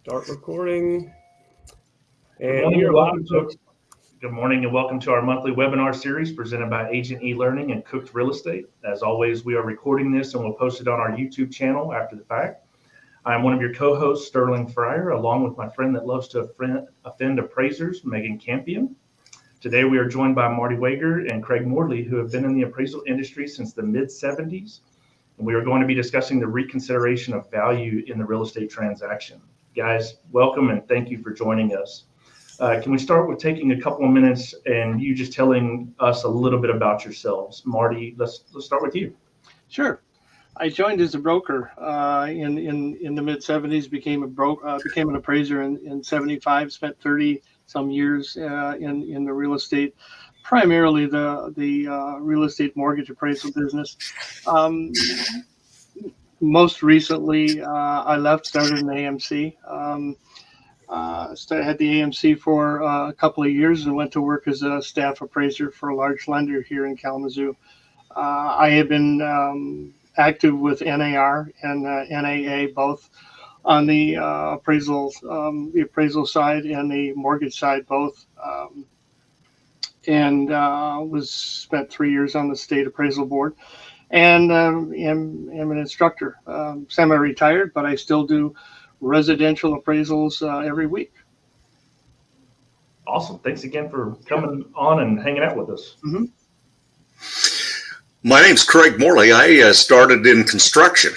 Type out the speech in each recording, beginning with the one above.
Start recording. Good morning and welcome to our monthly webinar series presented by Agent eLearning and Cooked Real Estate. As always, we are recording this and we'll post it on our YouTube channel after the fact. I'm one of your co-hosts, Sterling Fryar, along with my friend that loves to offend appraisers, Meagan Campion. Today we are joined by Marty Wagar and Craig Morley, who have been in the appraisal industry since the mid-70s. And we are going to be discussing the reconsideration of value in the real estate transaction. Guys, welcome and thank you for joining us. Can we start with taking a couple of minutes and you just telling us a little bit about yourselves? Marty, let's start with you. Sure. I joined as a broker in the mid 70s. Became an appraiser in 75. Spent 30 some years in the real estate, primarily the real estate mortgage appraisal business. Most recently, I left, started an AMC. Had the AMC for a couple of years and went to work as a staff appraiser for a large lender here in Kalamazoo. I have been active with NAR and NAA, both on the appraisal side and the mortgage side, both. And spent 3 years on the state appraisal board, and am an instructor, semi-retired, but I still do residential appraisals every week. Awesome. Thanks again for coming on and hanging out with us. Mm-hmm. My name's Craig Morley. I started in construction,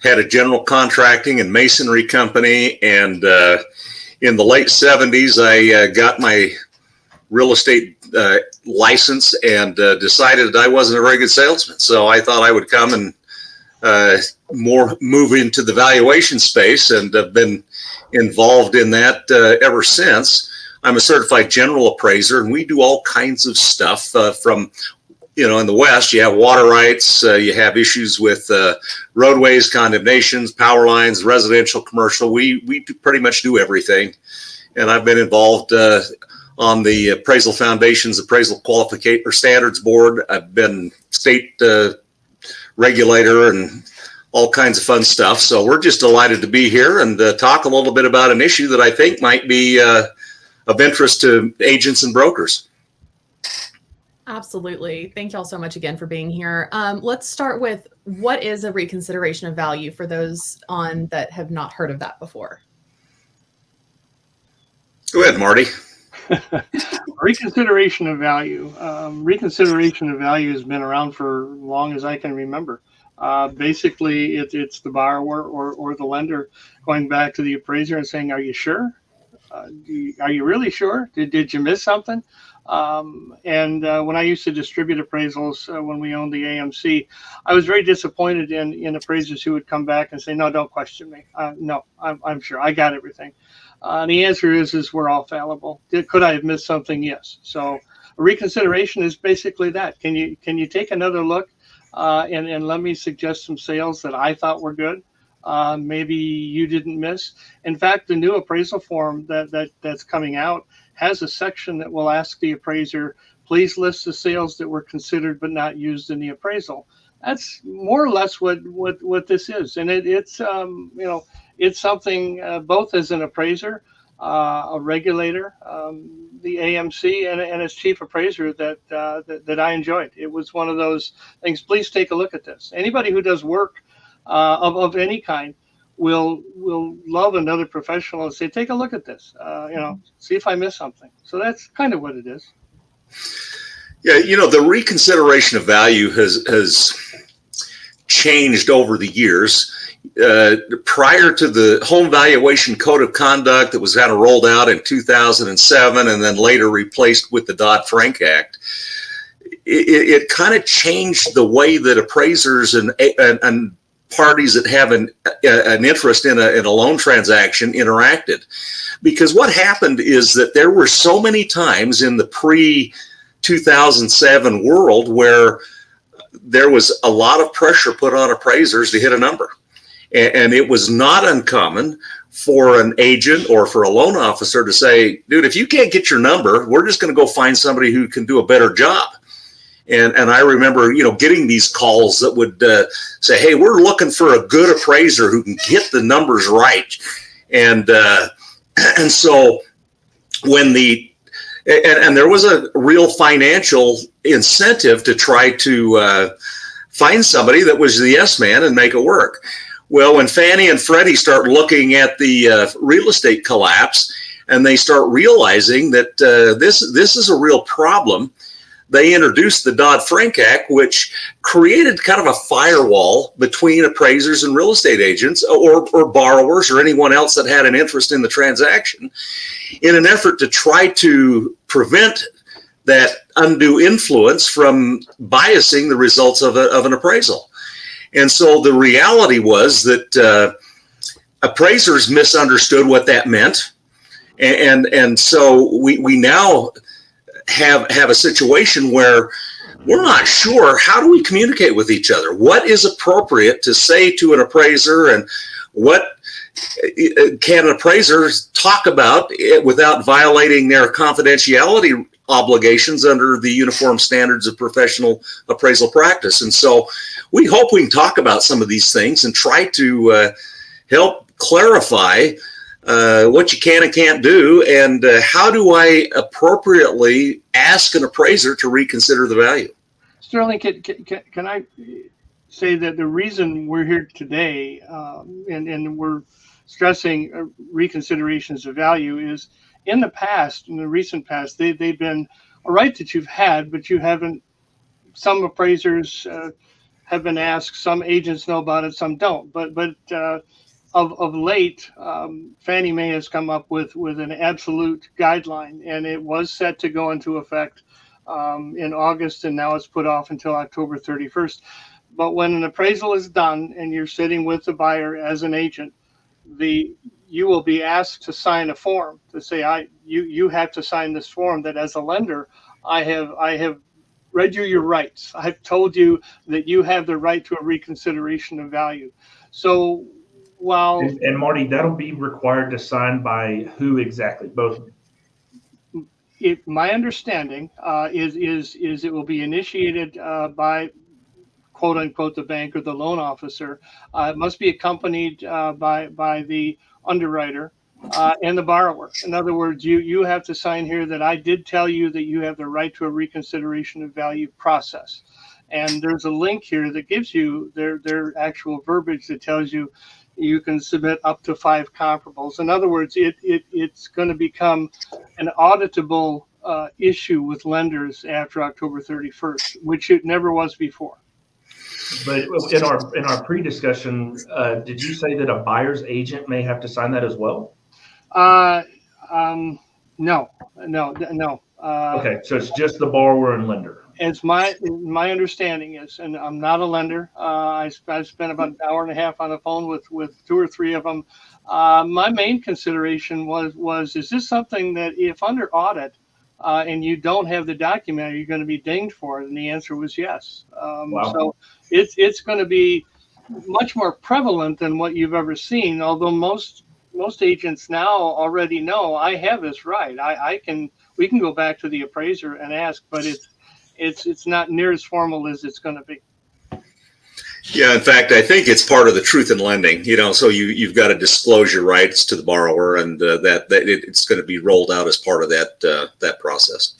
had a general contracting and masonry company, and in the late 70s, I got my real estate license and decided I wasn't a very good salesman. So I thought I would come and move into the valuation space, and have been involved in that ever since. I'm a certified general appraiser, and we do all kinds of stuff from, in the West, you have water rights, you have issues with roadways, condemnations, power lines, residential, commercial. We pretty much do everything. And I've been involved on the Appraisal Foundation's Appraisal Qualification or Standards Board. I've been state regulator and all kinds of fun stuff. So we're just delighted to be here and talk a little bit about an issue that I think might be of interest to agents and brokers. Absolutely. Thank you all so much again for being here. Let's start with, what is a reconsideration of value for those on that have not heard of that before? Go ahead, Marty. Reconsideration of value. Reconsideration of value has been around for as long as I can remember. Basically, it's the borrower or the lender going back to the appraiser and saying, "Are you sure? Are you really sure? Did you miss something?" When I used to distribute appraisals when we owned the AMC, I was very disappointed in appraisers who would come back and say, "No, don't question me. No, I'm sure. I got everything." The answer is we're all fallible. Could I have missed something? Yes. So a reconsideration is basically that. Can you take another look and let me suggest some sales that I thought were good? Maybe you didn't miss. In fact, the new appraisal form that's coming out has a section that will ask the appraiser, please list the sales that were considered but not used in the appraisal. That's more or less what this is, and it's something both as an appraiser, a regulator, the AMC, and as chief appraiser that I enjoyed. It was one of those things. Please take a look at this. Anybody who does work of any kind will love another professional and say, take a look at this, see if I miss something. So that's kind of what it is. Yeah, the reconsideration of value has changed over the years. Prior to the Home Valuation Code of Conduct that was kind of rolled out in 2007 and then later replaced with the Dodd-Frank Act, it kind of changed the way that appraisers and parties that have an interest in a loan transaction interacted. Because what happened is that there were so many times in the pre-2007 world where there was a lot of pressure put on appraisers to hit a number. And it was not uncommon for an agent or for a loan officer to say, dude, if you can't get your number, we're just going to go find somebody who can do a better job. And I remember, getting these calls that would say, hey, we're looking for a good appraiser who can get the numbers right. And so when and there was a real financial incentive to try to find somebody that was the yes man and make it work. Well, when Fannie and Freddie start looking at the real estate collapse and they start realizing that this is a real problem, they introduced the Dodd-Frank Act, which created kind of a firewall between appraisers and real estate agents or borrowers or anyone else that had an interest in the transaction in an effort to try to prevent that undue influence from biasing the results of an appraisal. And so the reality was that appraisers misunderstood what that meant. And so we now have a situation where we're not sure, how do we communicate with each other? What is appropriate to say to an appraiser, and what can appraisers talk about without violating their confidentiality obligations under the Uniform Standards of Professional Appraisal Practice? And so we hope we can talk about some of these things and try to help clarify what you can and can't do, and how do I appropriately ask an appraiser to reconsider the value? Sterling, can I say that the reason we're here today and we're stressing reconsiderations of value is in the past, in the recent past, they've been a right that you've had, but you haven't. Some appraisers have been asked, some agents know about it, some don't. But of late, Fannie Mae has come up with an absolute guideline, and it was set to go into effect in August, and now it's put off until October 31st. But when an appraisal is done and you're sitting with the buyer as an agent, you will be asked to sign a form to say, you have to sign this form that as a lender, I have read you your rights. I've told you that you have the right to a reconsideration of value. So while and Marty, that'll be required to sign by who exactly? Both. My understanding is it will be initiated by quote unquote the bank or the loan officer. It must be accompanied by the underwriter and the borrower. In other words, you have to sign here that I did tell you that you have the right to a reconsideration of value process. And there's a link here that gives you their actual verbiage that tells you you can submit up to 5 comparables. In other words, it's going to become an auditable issue with lenders after October 31st, which it never was before. But in our pre-discussion, did you say that a buyer's agent may have to sign that as well? No. Okay, so it's just the borrower and lender. As my understanding is, and I'm not a lender. I've spent about an hour and a half on the phone with 2 or 3 of them. My main consideration was is this something that if under audit and you don't have the document, are you going to be dinged for it? And the answer was yes. Wow. So it's going to be much more prevalent than what you've ever seen. Although most agents now already know I have this right. We can go back to the appraiser and ask, but it's not near as formal as it's going to be. Yeah, in fact, I think it's part of the truth in lending. So you've got to disclose your rights to the borrower, and that it's going to be rolled out as part of that process.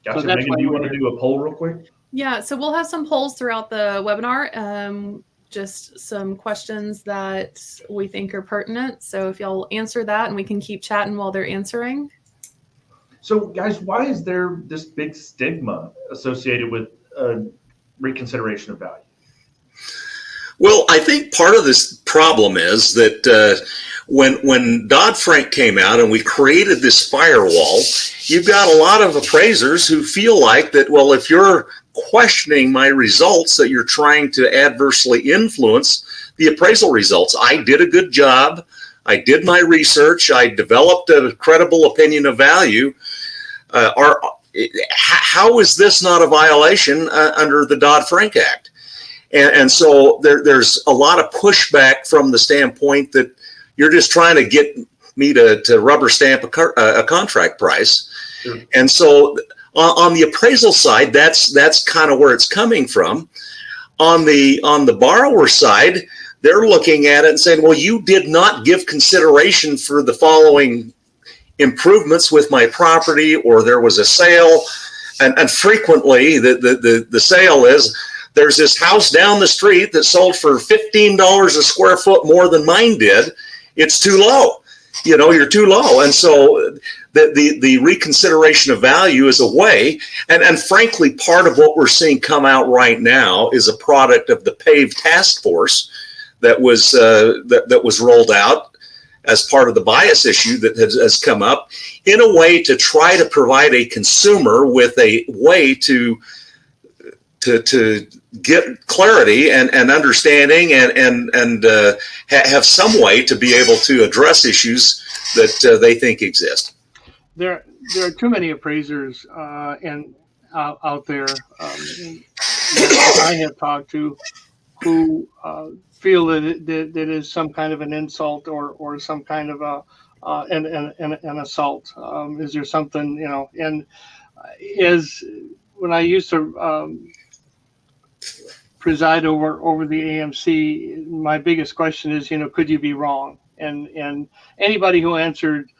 Gotcha. Meagan, do you want to do a poll real quick? Yeah, so we'll have some polls throughout the webinar. Just some questions that we think are pertinent. So if y'all answer that, and we can keep chatting while they're answering. So guys, why is there this big stigma associated with reconsideration of value? Well, I think part of this problem is that when Dodd-Frank came out and we created this firewall, you've got a lot of appraisers who feel like that, well, if you're questioning my results, that you're trying to adversely influence the appraisal results. I did a good job. I did my research. I developed a credible opinion of value. How is this not a violation under the Dodd-Frank Act? And so there's a lot of pushback from the standpoint that you're just trying to get me to rubber stamp a contract price. Sure. And so on the appraisal side, that's kind of where it's coming from. On the borrower side, they're looking at it and saying, well, you did not give consideration for the following improvements with my property, or there was a sale. And frequently the sale is, there's this house down the street that sold for $15 a square foot more than mine did. It's too low. You're too low. And so the reconsideration of value is a way. And frankly, part of what we're seeing come out right now is a product of the PAVE task force that was rolled out as part of the bias issue that has come up, in a way to try to provide a consumer with a way to get clarity and understanding and have some way to be able to address issues that they think exist. There are too many appraisers and out there that I have talked to who feel that it is some kind of an insult or some kind of an assault. Is there something, and when I used to preside over the AMC, my biggest question is, could you be wrong? And anybody who answered,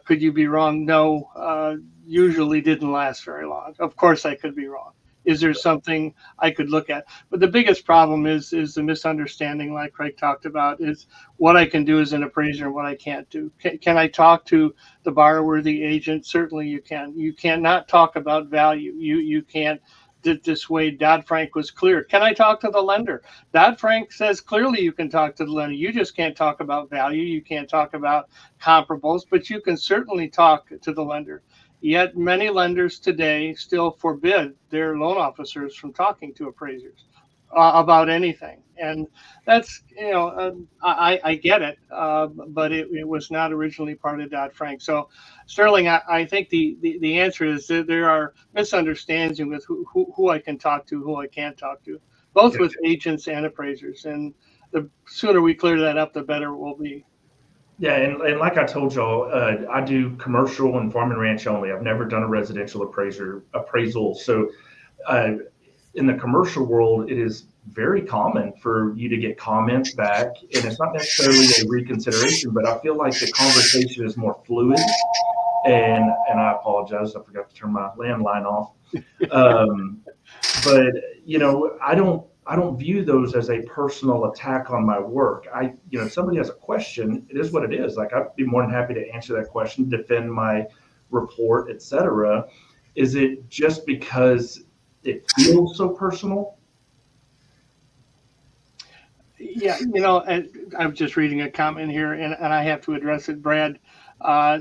could you be wrong? No, usually didn't last very long. Of course I could be wrong. Is there something I could look at? But the biggest problem is the misunderstanding, like Craig talked about, is what I can do as an appraiser and what I can't do. Can I talk to the borrower, the agent? Certainly you can. You cannot talk about value. You can't. This way, Dodd-Frank was clear. Can I talk to the lender? Dodd-Frank says clearly you can talk to the lender. You just can't talk about value. You can't talk about comparables, but you can certainly talk to the lender. Yet many lenders today still forbid their loan officers from talking to appraisers about anything. And that's, I get it, but it was not originally part of Dodd-Frank. So Sterling, I think the answer is that there are misunderstandings with who I can talk to, who I can't talk to, both with agents and appraisers. And the sooner we clear that up, the better it will be. Yeah, and like I told y'all, I do commercial and farm and ranch only. I've never done a residential appraisal. So in the commercial world, it is very common for you to get comments back, and it's not necessarily a reconsideration, but I feel like the conversation is more fluid. And I apologize, I forgot to turn my landline off. But I don't view those as a personal attack on my work. If somebody has a question, it is what it is. Like, I'd be more than happy to answer that question, defend my report, etc. Is it just because it feels so personal? Yeah, I'm just reading a comment here, and I have to address it. Brad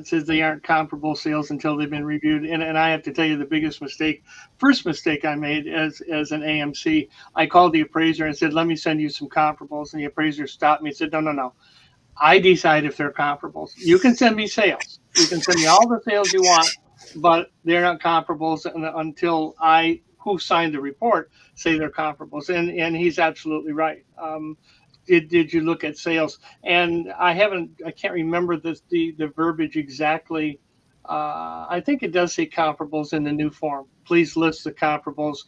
says they aren't comparable sales until they've been reviewed. And I have to tell you the first mistake I made as an AMC, I called the appraiser and said, let me send you some comparables. And the appraiser stopped me and said, no. I decide if they're comparables. You can send me sales. You can send me all the sales you want, but they're not comparables until who signed the report, say they're comparables. And he's absolutely right. Did you look at sales? And I can't remember the verbiage exactly. I think it does say comparables in the new form. Please list the comparables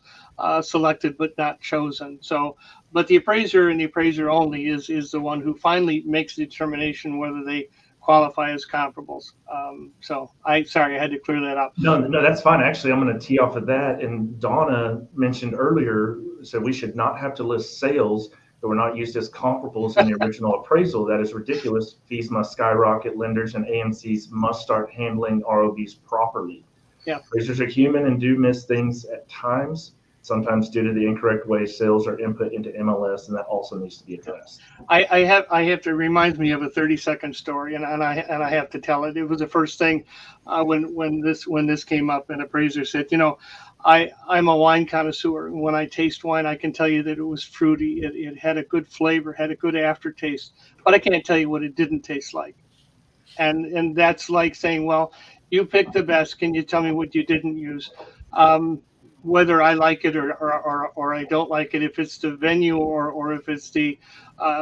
selected but not chosen. So, but the appraiser and the appraiser only is the one who finally makes the determination whether they qualify as comparables. I had to clear that up. No, that's fine. Actually, I'm going to tee off of that. And Donna mentioned earlier, said we should not have to list sales that were not used as comparables in the original appraisal. That is ridiculous. Fees must skyrocket. Lenders and AMCs must start handling ROVs properly. Yeah. Appraisers are human and do miss things at times, sometimes due to the incorrect way sales are input into MLS, and that also needs to be addressed. I have to remind me of a 30-second story, and I have to tell it. It was the first thing when this came up, and appraiser said, I'm a wine connoisseur. When I taste wine, I can tell you that it was fruity. It had a good flavor, had a good aftertaste, but I can't tell you what it didn't taste like. And that's like saying, well, you picked the best. Can you tell me what you didn't use? Whether I like it or I don't like it, if it's the venue or if it's the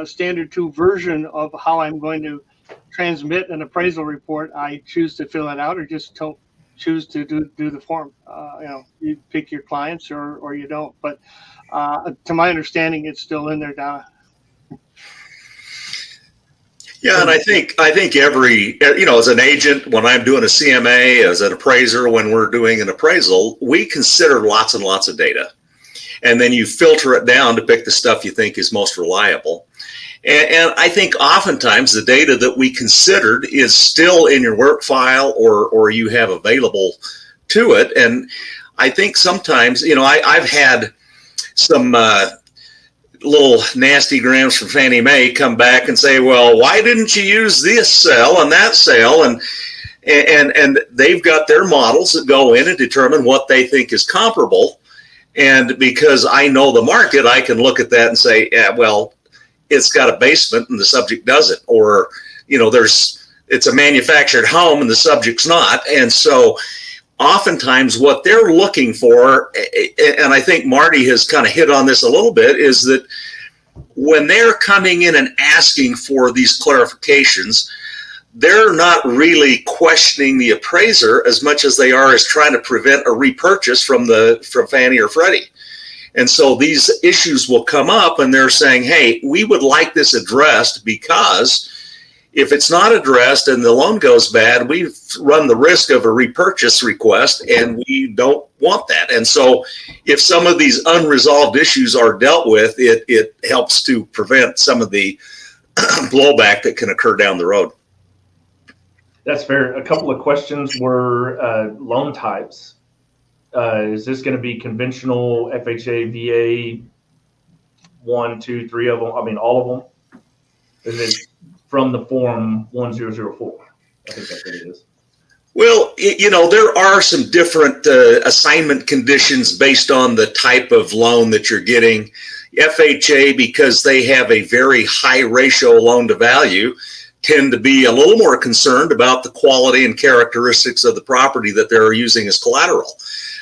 standard 2 version of how I'm going to transmit an appraisal report, I choose to fill it out or just don't choose to do the form. You pick your clients or you don't. But to my understanding, it's still in there, Donna. Yeah, and I think every, as an agent, when I'm doing a CMA, as an appraiser, when we're doing an appraisal, we consider lots and lots of data. And then you filter it down to pick the stuff you think is most reliable. And I think oftentimes the data that we considered is still in your work file or you have available to it. And I think sometimes, I've had some little nasty grams from Fannie Mae come back and say, well, why didn't you use this cell and that cell? And they've got their models that go in and determine what they think is comparable. And because I know the market, I can look at that and say, yeah, well, it's got a basement and the subject doesn't, or, it's a manufactured home and the subject's not. And so oftentimes what they're looking for, and I think Marty has kind of hit on this a little bit, is that when they're coming in and asking for these clarifications, they're not really questioning the appraiser as much as they are as trying to prevent a repurchase from Fannie or Freddie. And so these issues will come up and they're saying, hey, we would like this addressed, because if it's not addressed and the loan goes bad, we run the risk of a repurchase request, and we don't want that. And so if some of these unresolved issues are dealt with, it helps to prevent some of the blowback that can occur down the road. That's fair. A couple of questions were loan types. Is this going to be conventional FHA, VA, 1, 2, 3 of them? I mean, all of them? Is it from the form 1004? I think that's what it is. Well, there are some different assignment conditions based on the type of loan that you're getting. FHA, because they have a very high ratio loan to value, tend to be a little more concerned about the quality and characteristics of the property that they're using as collateral.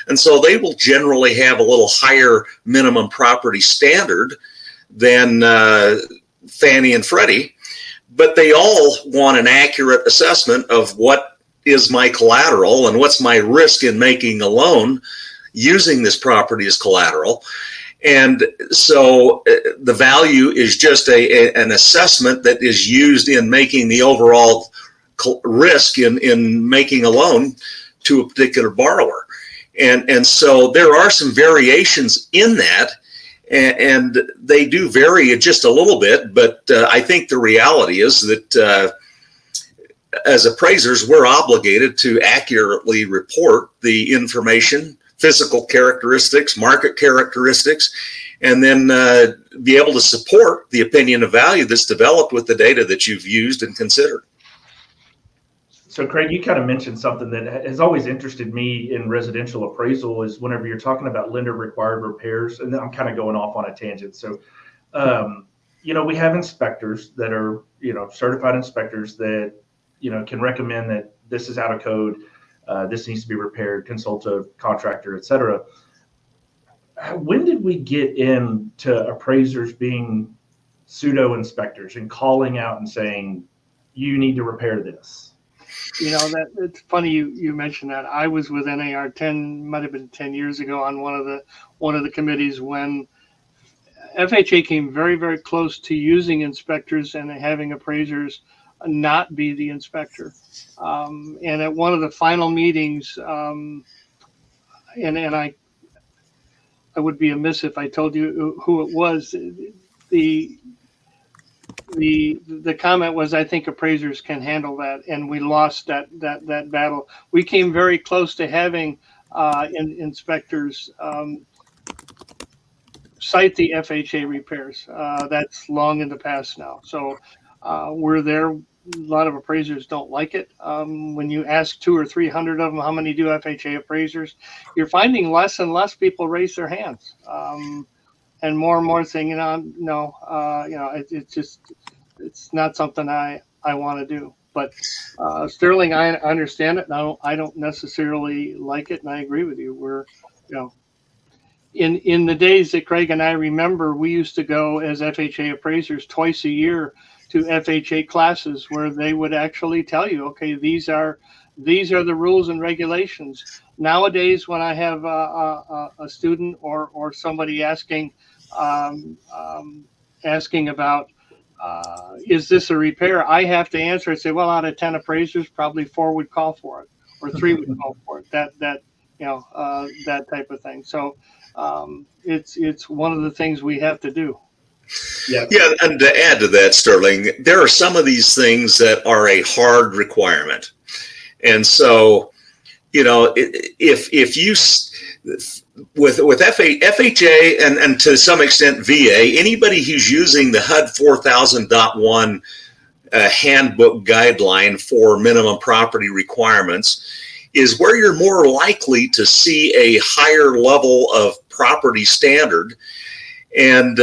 And so they will generally have a little higher minimum property standard than Fannie and Freddie, but they all want an accurate assessment of what is my collateral and what's my risk in making a loan using this property as collateral. And so the value is just an assessment that is used in making the overall risk in making a loan to a particular borrower. And so there are some variations in that, and they do vary just a little bit. But I think the reality is that as appraisers, we're obligated to accurately report the information, physical characteristics, market characteristics, and then be able to support the opinion of value that's developed with the data that you've used and considered. So Craig, you kind of mentioned something that has always interested me in residential appraisal, is whenever you're talking about lender required repairs, and then I'm kind of going off on a tangent. So, we have inspectors that are, certified inspectors that, can recommend that this is out of code, this needs to be repaired, consult a contractor, et cetera. When did we get into appraisers being pseudo inspectors and calling out and saying, you need to repair this? That it's funny you mentioned that. I was with NAR might have been 10 years ago on one of the committees when FHA came very, very close to using inspectors and having appraisers not be the inspector. And at one of the final meetings, and I would be amiss if I told you who it was. The comment was, I think appraisers can handle that, and we lost that battle. We came very close to having inspectors cite the FHA repairs. That's long in the past now. So we're there. A lot of appraisers don't like it. When you ask 200 or 300 of them how many do FHA appraisers, you're finding less and less people raise their hands. And more saying, it's not something I want to do. But Sterling, I understand it. And I don't necessarily like it, and I agree with you. We're, in the days that Craig and I remember, we used to go as FHA appraisers twice a year to FHA classes where they would actually tell you, okay, these are the rules and regulations. Nowadays, when I have a student or somebody asking about is this a repair? I have to answer and say, well, out of 10 appraisers, probably 4 would call for it, or 3 would call for it. That type of thing. So it's one of the things we have to do. Yeah, and to add to that, Sterling, there are some of these things that are a hard requirement, and so if you with FHA and to some extent VA, anybody who's using the HUD 4000.1 handbook guideline for minimum property requirements is where you're more likely to see a higher level of property standard. And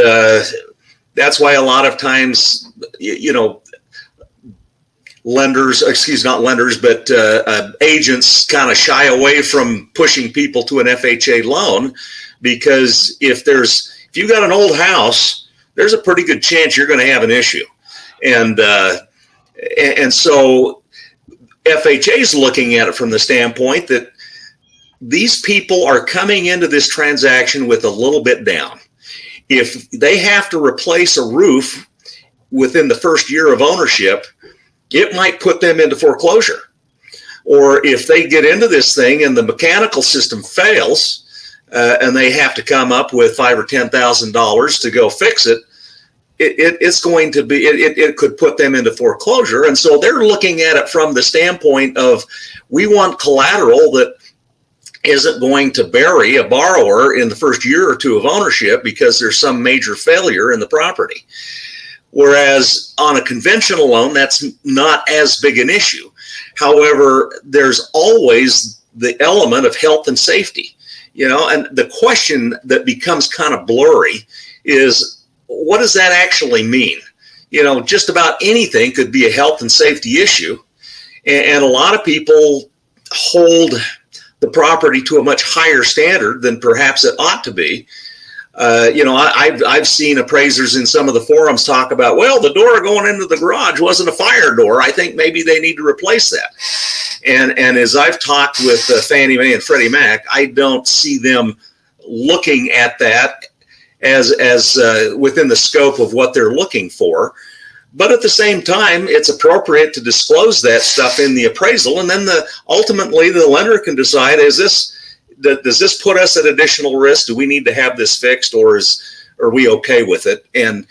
that's why a lot of times, agents kind of shy away from pushing people to an FHA loan, because if you've got an old house, there's a pretty good chance you're going to have an issue. And so FHA is looking at it from the standpoint that these people are coming into this transaction with a little bit down. If they have to replace a roof within the first year of ownership, it might put them into foreclosure. Or if they get into this thing and the mechanical system fails, and they have to come up with $5,000 or $10,000 to go fix it, it could put them into foreclosure. And so they're looking at it from the standpoint of, we want collateral that isn't going to bury a borrower in the first year or two of ownership because there's some major failure in the property. Whereas on a conventional loan, that's not as big an issue. However, there's always the element of health and safety, and the question that becomes kind of blurry is, what does that actually mean? Just about anything could be a health and safety issue. And a lot of people hold the property to a much higher standard than perhaps it ought to be. I've seen appraisers in some of the forums talk about, well, the door going into the garage wasn't a fire door. I think maybe they need to replace that. And as I've talked with Fannie Mae and Freddie Mac, I don't see them looking at that as within the scope of what they're looking for. But at the same time, it's appropriate to disclose that stuff in the appraisal, and then ultimately the lender can decide, does this put us at additional risk? Do we need to have this fixed, or are we okay with it? And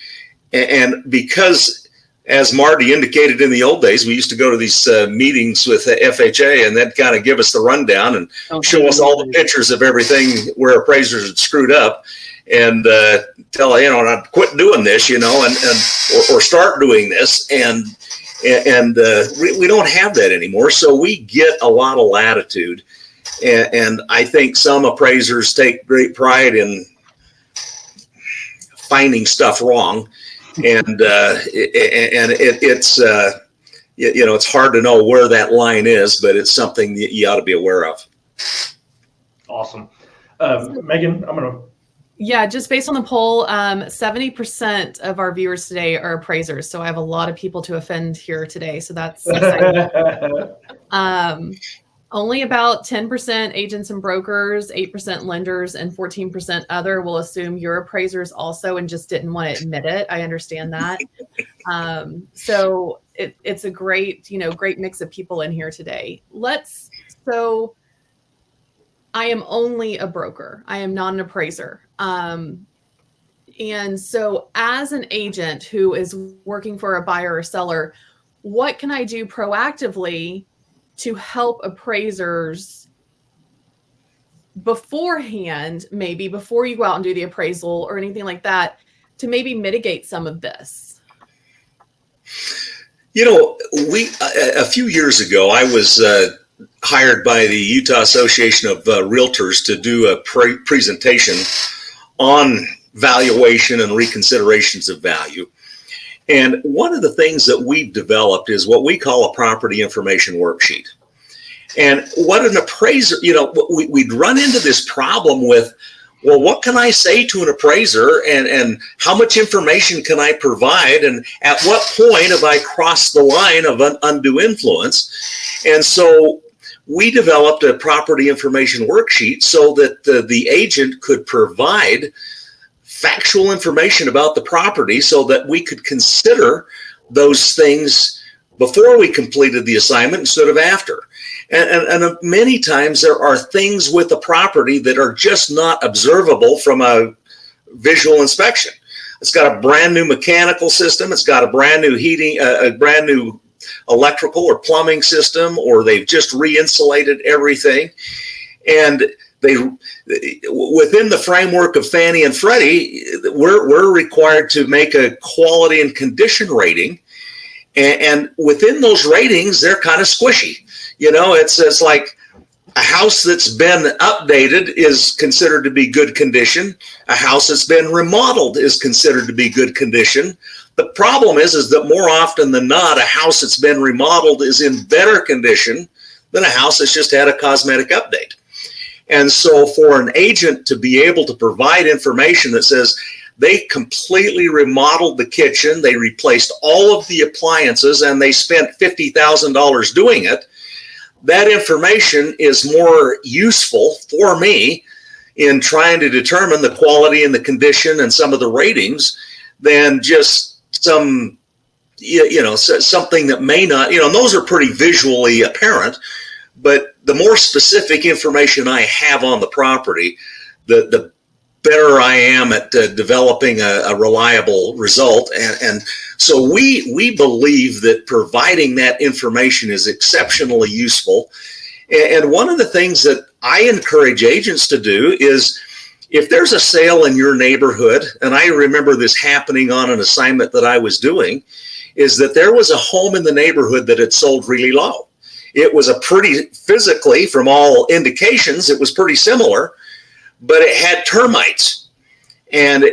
because, as Marty indicated in the old days, we used to go to these meetings with FHA, and they'd kind of give us the rundown and show us all the pictures of everything where appraisers had screwed up, and tell not quit doing this, or start doing this, and we don't have that anymore. So we get a lot of latitude. And I think some appraisers take great pride in finding stuff wrong, and it's hard to know where that line is, but it's something that you ought to be aware of. Awesome, Meagan. Yeah, just based on the poll, 70% of our viewers today are appraisers. So I have a lot of people to offend here today. So that's exciting. Only about 10% agents and brokers, 8% lenders, and 14% other will assume you're appraisers also and just didn't want to admit it. I understand that. So it's a great mix of people in here today. So I am only a broker. I am not an appraiser. And so as an agent who is working for a buyer or seller, what can I do proactively to help appraisers beforehand, maybe before you go out and do the appraisal or anything like that, to maybe mitigate some of this? A few years ago, I was hired by the Utah Association of Realtors to do a presentation on valuation and reconsiderations of value. And one of the things that we've developed is what we call a property information worksheet. And what an appraiser, we'd run into this problem with, well, what can I say to an appraiser, and how much information can I provide, and at what point have I crossed the line of undue influence? And so we developed a property information worksheet so that the agent could provide factual information about the property so that we could consider those things before we completed the assignment instead of after. And many times there are things with the property that are just not observable from a visual inspection. It's got a brand new mechanical system. It's got a brand new heating, a brand new electrical or plumbing system, or they've just re-insulated everything. And they, within the framework of Fannie and Freddie, we're required to make a quality and condition rating. And within those ratings, they're kind of squishy. You know, it's like a house that's been updated is considered to be good condition. A house that's been remodeled is considered to be good condition. The problem is that more often than not, a house that's been remodeled is in better condition than a house that's just had a cosmetic update. And so for an agent to be able to provide information that says they completely remodeled the kitchen, they replaced all of the appliances, and they spent $50,000 doing it, that information is more useful for me in trying to determine the quality and the condition and some of the ratings than just some, something that may not, and those are pretty visually apparent, but the more specific information I have on the property, the better I am at developing a reliable result. And so we believe that providing that information is exceptionally useful. And one of the things that I encourage agents to do is, if there's a sale in your neighborhood, and I remember this happening on an assignment that I was doing, is that there was a home in the neighborhood that had sold really low. It was physically, from all indications, it was pretty similar, but it had termites. And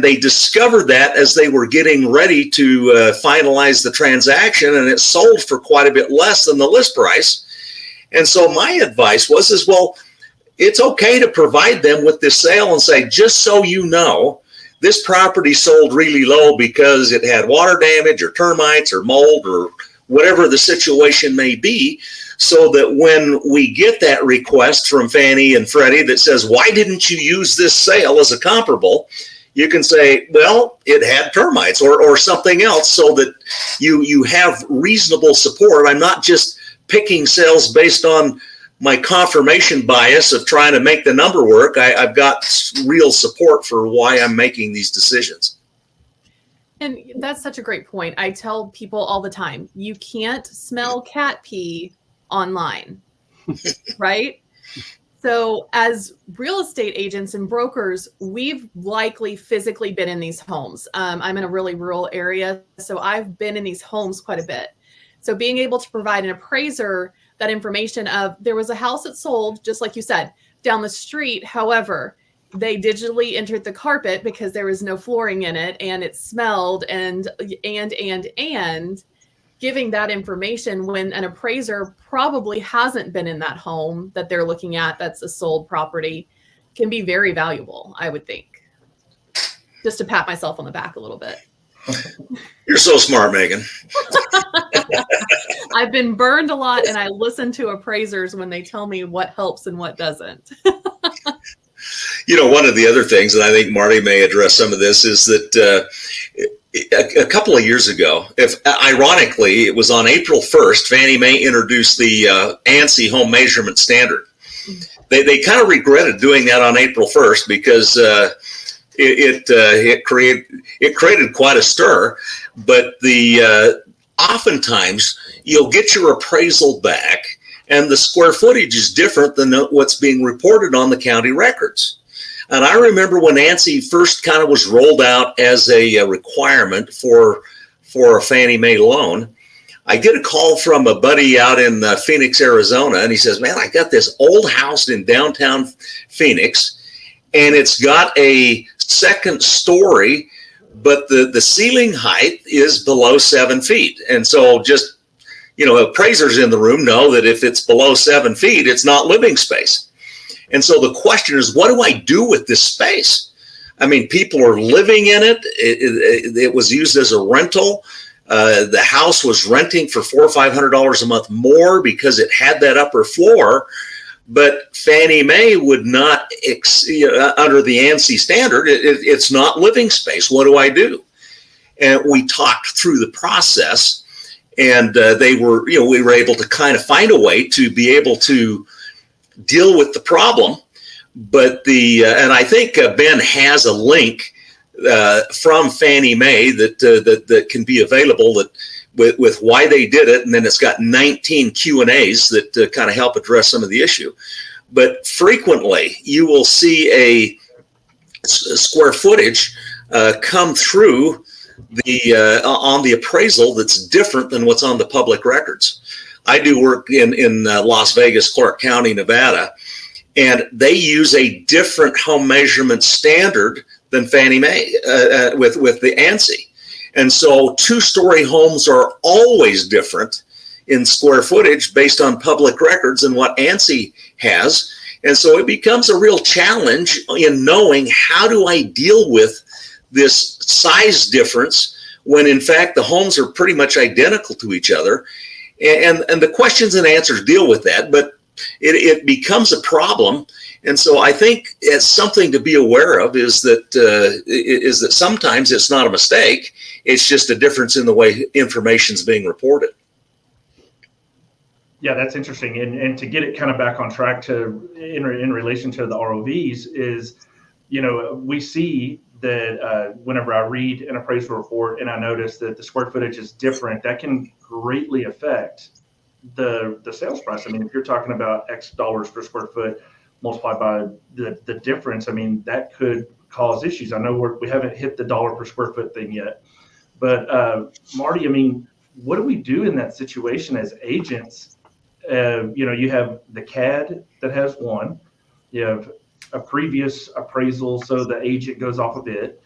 they discovered that as they were getting ready to finalize the transaction, and it sold for quite a bit less than the list price. And so my advice was, well, it's okay to provide them with this sale and say, just so you know, this property sold really low because it had water damage or termites or mold or whatever the situation may be, so that when we get that request from Fannie and Freddie that says, why didn't you use this sale as a comparable, you can say, well, it had termites or something else, so that you have reasonable support. I'm not just picking sales based on my confirmation bias of trying to make the number work. I've got real support for why I'm making these decisions. And that's such a great point. I tell people all the time, you can't smell cat pee online, right? So as real estate agents and brokers, we've likely physically been in these homes. I'm in a really rural area, so I've been in these homes quite a bit. So being able to provide an appraiser that information of, there was a house that sold, just like you said, down the street. However, they digitally entered the carpet because there was no flooring in it, and it smelled, and giving that information when an appraiser probably hasn't been in that home that they're looking at that's a sold property can be very valuable, I would think. Just to pat myself on the back a little bit. You're so smart, Meagan. I've been burned a lot, and I listen to appraisers when they tell me what helps and what doesn't. One of the other things, and I think Marty may address some of this, is that a couple of years ago, ironically, it was on April 1st, Fannie Mae introduced the ANSI home measurement standard. They kind of regretted doing that on April 1st because it created quite a stir. But oftentimes you'll get your appraisal back, and the square footage is different than what's being reported on the county records. And I remember when ANSI first kind of was rolled out as a requirement for a Fannie Mae loan, I get a call from a buddy out in Phoenix, Arizona, and he says, man, I got this old house in downtown Phoenix, and it's got a second story, but the ceiling height is below 7 feet. And so just, appraisers in the room know that if it's below 7 feet, it's not living space. And so the question is, what do I do with this space? I mean, people are living in it. It was used as a rental. The house was renting for $400 or $500 a month more because it had that upper floor. But Fannie Mae would not, under the ANSI standard, it's not living space. What do I do? And we talked through the process, and we were able to kind of find a way to be able to deal with the problem. But and I think Ben has a link from Fannie Mae that can be available with why they did it, and then it's got 19 Q&As that kind of help address some of the issue. But frequently, you will see a square footage come through on the appraisal that's different than what's on the public records. I do work in Las Vegas, Clark County, Nevada, and they use a different home measurement standard than Fannie Mae with the ANSI. And so two-story homes are always different in square footage based on public records and what ANSI has. And so it becomes a real challenge in knowing, how do I deal with this size difference when in fact the homes are pretty much identical to each other? And the questions and answers deal with that, but it becomes a problem. And so I think it's something to be aware of is that sometimes it's not a mistake. It's just a difference in the way information is being reported. Yeah, that's interesting. And to get it kind of back on track in relation to the ROVs is, we see that whenever I read an appraisal report and I notice that the square footage is different, that can greatly affect the sales price. I mean, if you're talking about X dollars per square foot multiplied by the difference, I mean, that could cause issues. I know we haven't hit the dollar per square foot thing yet, but Marty, I mean, what do we do in that situation as agents? You have the CAD that has one, you have a previous appraisal, so the agent goes off a bit,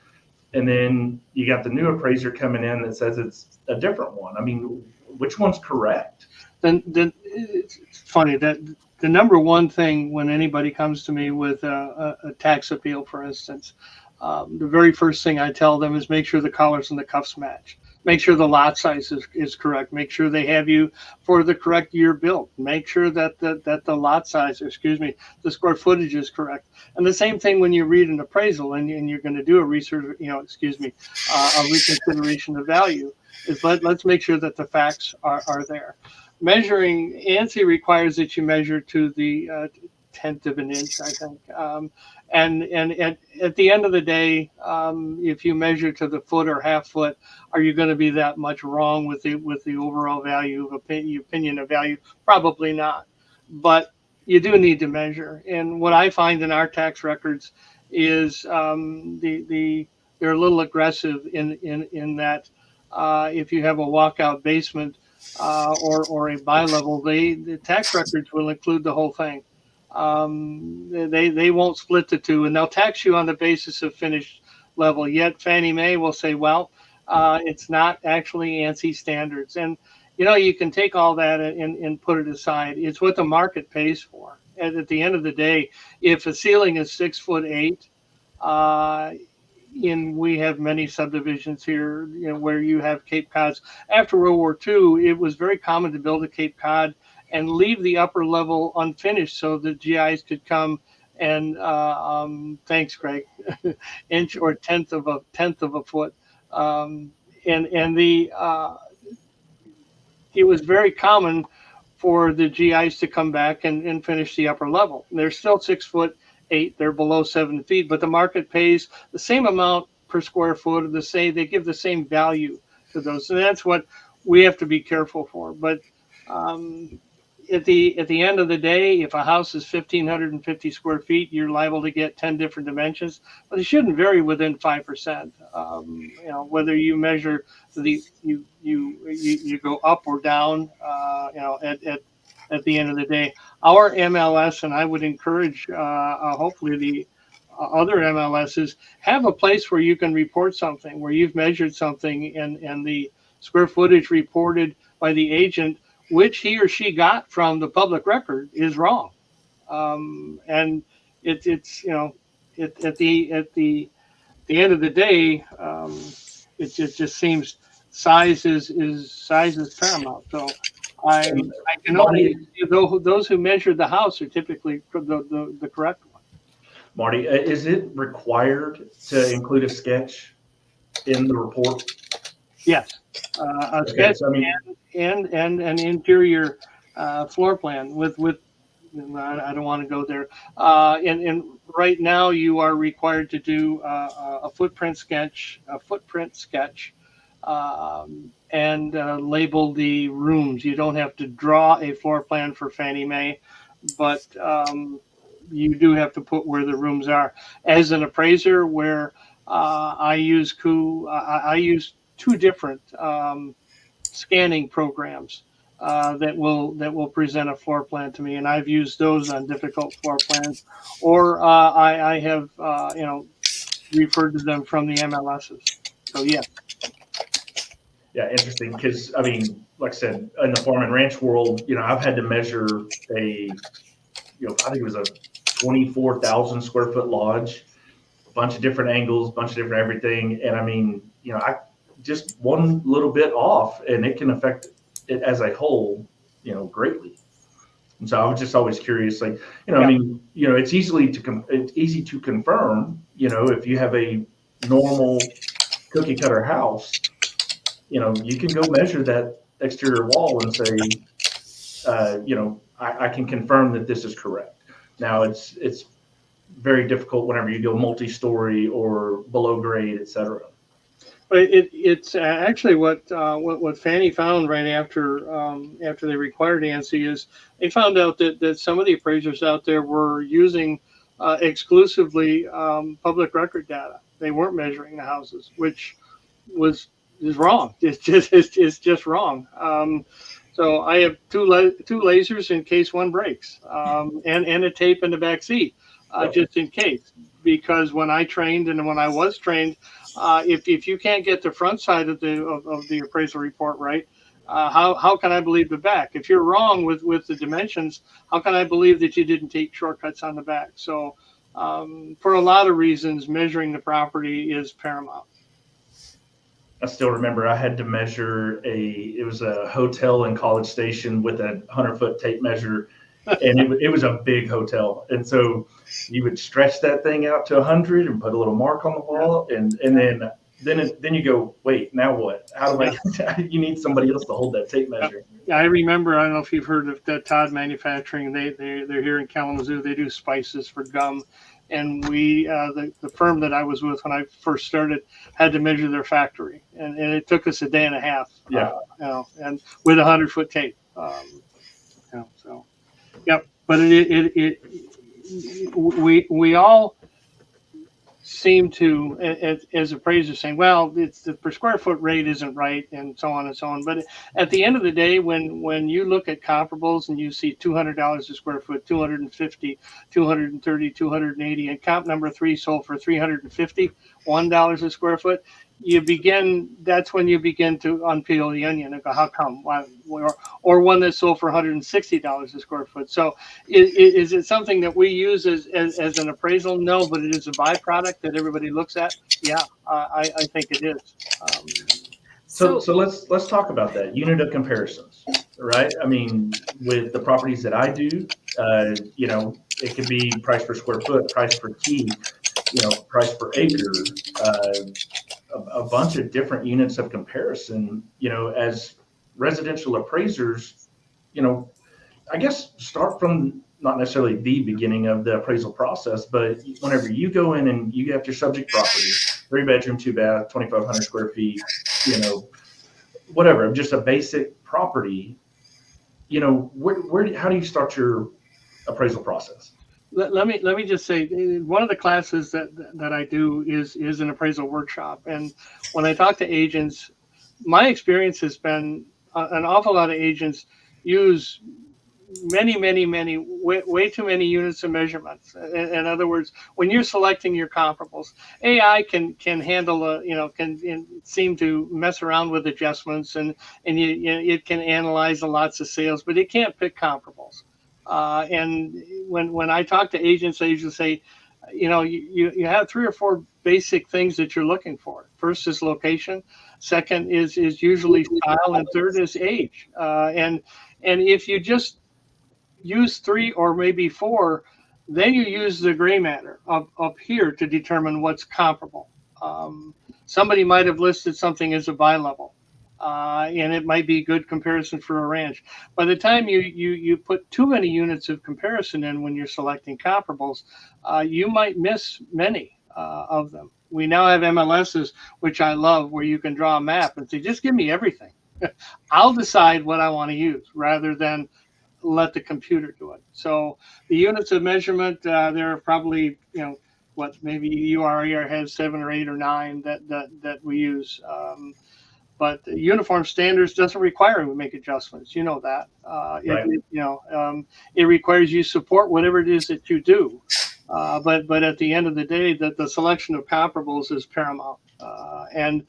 and then you got the new appraiser coming in that says it's a different one. I mean, which one's correct? Then it's funny that the number one thing when anybody comes to me with a tax appeal, for instance, the very first thing I tell them is make sure the collars and the cuffs match. Make sure the lot size is correct. Make sure they have you for the correct year built. Make sure that the lot size, the square footage is correct. And the same thing when you read an appraisal and you're going to do a reconsideration of value, is let's make sure that the facts are there. Measuring, ANSI requires that you measure to the tenth of an inch, I think. And at the end of the day, if you measure to the foot or half foot, are you going to be that much wrong with the overall value of opinion of value? Probably not. But you do need to measure. And what I find in our tax records is they're a little aggressive in that if you have a walkout basement or a bi-level, the tax records will include the whole thing. They won't split the two, and they'll tax you on the basis of finished level. Yet Fannie Mae will say, well, it's not actually ANSI standards. And, you can take all that and put it aside. It's what the market pays for. And at the end of the day, if a ceiling is 6'8", we have many subdivisions here, where you have Cape Cods. After World War II, it was very common to build a Cape Cod and leave the upper level unfinished so the GIs could come and thanks, Greg, inch or tenth of a foot, it was very common for the GIs to come back and finish the upper level. They're still 6'8", they're below 7 feet, but the market pays the same amount per square foot. They give the same value to those, and that's what we have to be careful for. But at the end of the day, if a house is 1,550 square feet, you're liable to get 10 different dimensions, but it shouldn't vary within 5%. Whether you measure you go up or down, at the end of the day, our MLS, and I would encourage, hopefully the other MLSs, have a place where you can report something, where you've measured something and the square footage reported by the agent, which he or she got from the public record, is wrong. And it's at the end of the day, it just seems size is paramount. So I can only those who measured the house are typically the correct one. Marty, is it required to include a sketch in the report? Yes, a sketch So, I mean, and an interior floor plan with I don't want to go there. And right now you are required to do a footprint sketch, and label the rooms. You don't have to draw a floor plan for Fannie Mae, but you do have to put where the rooms are. As an appraiser, where I use two different scanning programs that will present a floor plan to me, and I've used those on difficult floor plans, or I have referred to them from the MLSs. So yeah. Yeah, interesting. Because I mean, like I said, in the farm and ranch world, I've had to measure I think it was a 24,000 square foot lodge, a bunch of different angles, a bunch of different everything, and I mean, I just one little bit off, and it can affect it as a whole, greatly. And so I was just always curious, like, I mean, it's easy to confirm, if you have a normal cookie cutter house, you can go measure that exterior wall and say, I can confirm that this is correct. Now it's very difficult whenever you go multi-story or below grade, et cetera. But it's actually what Fannie found right after they required ANSI is they found out that some of the appraisers out there were using exclusively public record data. They weren't measuring the houses, which is wrong. It's just wrong. So I have two lasers in case one breaks, and a tape in the back seat, just in case. Because when I trained and when I was trained, if you can't get the front side of the appraisal report right, how can I believe the back? If you're wrong with the dimensions, how can I believe that you didn't take shortcuts on the back? So for a lot of reasons, measuring the property is paramount. I still remember I had to measure it was a hotel in College Station with a 100-foot tape measure, and it was a big hotel. And so you would stretch that thing out to 100 and put a little mark on the wall, and then you go, wait, now what? How do I? You need somebody else to hold that tape measure. Yeah, I remember. I don't know if you've heard of that Todd Manufacturing. They're here in Kalamazoo. They do spices for gum. And we, the firm that I was with when I first started, had to measure their factory, and it took us a day and a half. Yeah. And with 100-foot tape. So, yep. But we all seem to, as appraisers, saying, well, it's the per square foot rate isn't right, and so on and so on. But at the end of the day, when you look at comparables and you see $200 a square foot, 250, 230, 280, and comp number 3 sold for $351 a square foot, that's when you begin to unpeel the onion and go, how come? Why? Or one that sold for $160 a square foot. So is it something that we use as an appraisal? No, but it is a byproduct that everybody looks at. Yeah, I think it is. So let's talk about that unit of comparisons, right? I mean, with the properties that I do, it could be price per square foot, price per key, price per acre, a bunch of different units of comparison. As residential appraisers, I guess start from not necessarily the beginning of the appraisal process, but whenever you go in and you have your subject property, 3-bedroom, 2-bath, 2,500 square feet, whatever, just a basic property, how do you start your appraisal process? Let me just say, one of the classes that I do is an appraisal workshop. And when I talk to agents, my experience has been an awful lot of agents use many, way too many units of measurements. In other words, when you're selecting your comparables, AI can handle can seem to mess around with adjustments, and it can analyze lots of sales, but it can't pick comparables. And when I talk to agents, I usually say, you have 3 or 4 basic things that you're looking for. First is location. Second is usually style, and third is age. And And if you just use 3 or maybe 4, then you use the gray matter up here to determine what's comparable. Somebody might have listed something as a buy level, and it might be good comparison for a ranch. By the time you put too many units of comparison in when you're selecting comparables, you might miss many of them. We now have MLSs, which I love, where you can draw a map and say, just give me everything. I'll decide what I want to use rather than let the computer do it. So the units of measurement, there are probably, maybe URER has 7 or 8 or 9 that we use. But uniform standards doesn't require we make adjustments. You know that. Right. It requires you support whatever it is that you do. But at the end of the day, the selection of comparables is paramount. And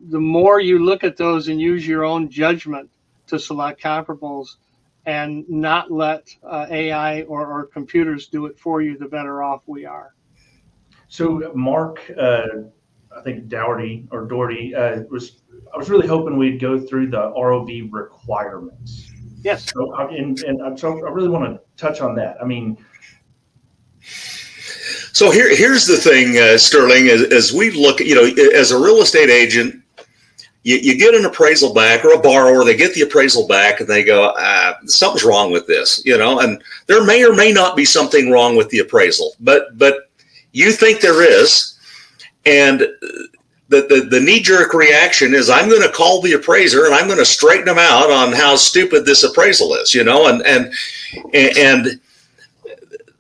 the more you look at those and use your own judgment to select comparables and not let AI or computers do it for you, the better off we are. So Mark, I think Dougherty I was really hoping we'd go through the ROV requirements. Yes. So I really want to touch on that. I mean, so here's the thing, Sterling, as we look, as a real estate agent, you get an appraisal back, or a borrower, they get the appraisal back and they go, something's wrong with this, and there may or may not be something wrong with the appraisal, but you think there is. And the knee-jerk reaction is, I'm going to call the appraiser and I'm going to straighten them out on how stupid this appraisal is, and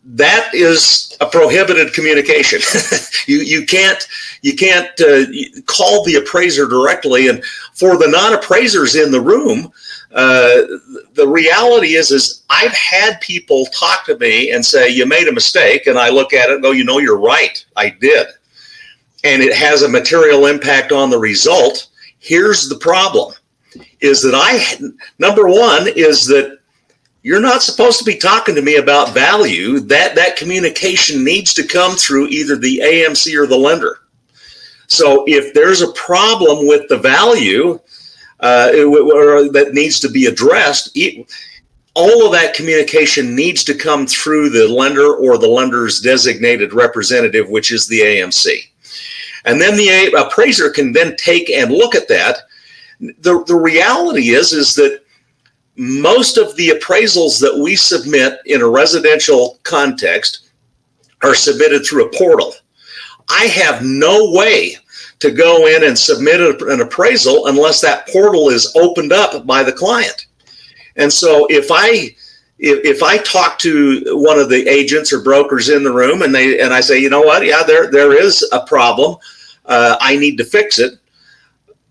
that is a prohibited communication. you can't call the appraiser directly. And for the non-appraisers in the room, the reality is I've had people talk to me and say, you made a mistake. And I look at it and go, you're right. I did. And it has a material impact on the result. Here's the problem is that number one is that you're not supposed to be talking to me about value. That communication needs to come through either the AMC or the lender. So if there's a problem with the value that needs to be addressed, all of that communication needs to come through the lender or the lender's designated representative, which is the AMC. And then the appraiser can then take and look at that. The reality is that most of the appraisals that we submit in a residential context are submitted through a portal. I have no way to go in and submit an appraisal unless that portal is opened up by the client. And so if I talk to one of the agents or brokers in the room and I say, you know what, yeah, there is a problem, I need to fix it,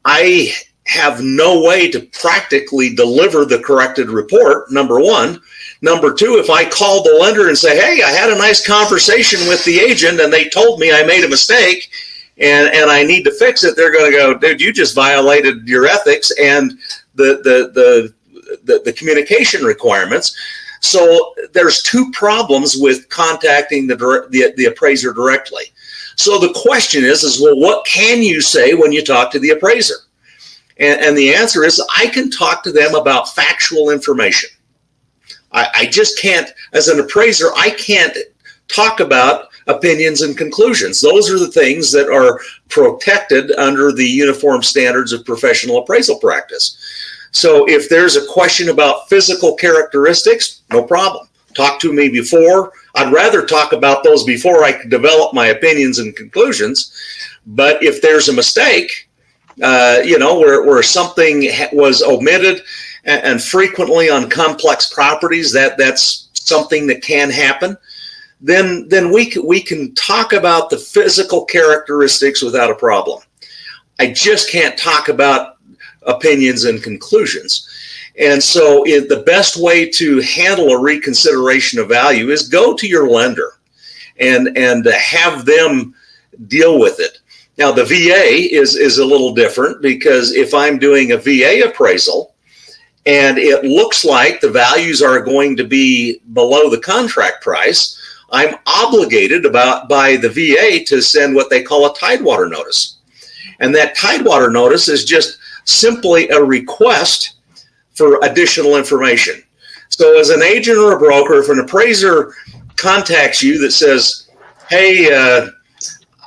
I have no way to practically deliver the corrected report, number one. Number two, if I call the lender and say, hey, I had a nice conversation with the agent and they told me I made a mistake and I need to fix it, they're going to go, dude, you just violated your ethics and the communication requirements. So there's two problems with contacting the appraiser directly. So the question is, well, what can you say when you talk to the appraiser? And the answer is, I can talk to them about factual information. I just can't, as an appraiser, I can't talk about opinions and conclusions. Those are the things that are protected under the Uniform Standards of Professional Appraisal Practice. So if there's a question about physical characteristics, no problem. Talk to me before. I'd rather talk about those before I can develop my opinions and conclusions. But if there's a mistake, where something was omitted, and frequently on complex properties, that's something that can happen, then we can talk about the physical characteristics without a problem. I just can't talk about opinions and conclusions. And so the best way to handle a reconsideration of value is go to your lender and have them deal with it. Now, the VA is a little different, because if I'm doing a VA appraisal and it looks like the values are going to be below the contract price, I'm obligated by the VA to send what they call a Tidewater notice. And that Tidewater notice is just simply a request for additional information. So as an agent or a broker, if an appraiser contacts you that says, hey,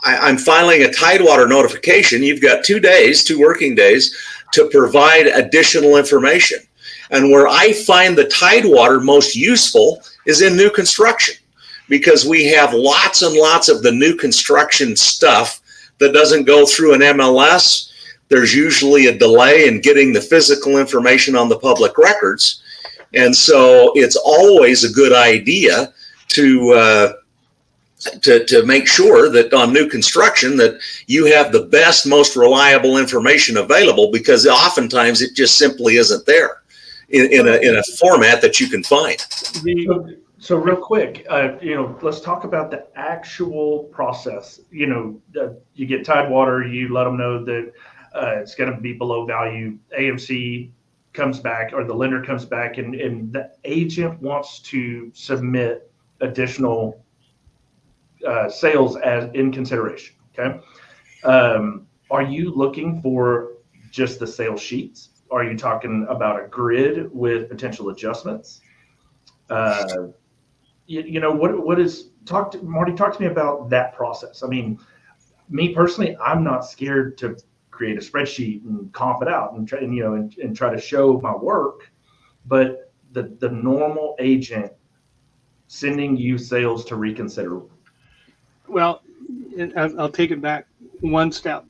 I'm filing a Tidewater notification, you've got 2 working days to provide additional information. And where I find the Tidewater most useful is in new construction, because we have lots and lots of the new construction stuff that doesn't go through an MLS. There's usually a delay in getting the physical information on the public records. And so it's always a good idea to make sure that on new construction that you have the best, most reliable information available, because oftentimes it just simply isn't there in a format that you can find. So real quick, let's talk about the actual process. You get Tidewater, you let them know that it's going to be below value. AMC comes back, or the lender comes back, and the agent wants to submit additional sales as in consideration. Okay. Are you looking for just the sales sheets? Are you talking about a grid with potential adjustments? Marty, talk to me about that process. I mean, me personally, I'm not scared to create a spreadsheet and comp it out and try to show my work, but the normal agent sending you sales to reconsider. Well, I'll take it back one step.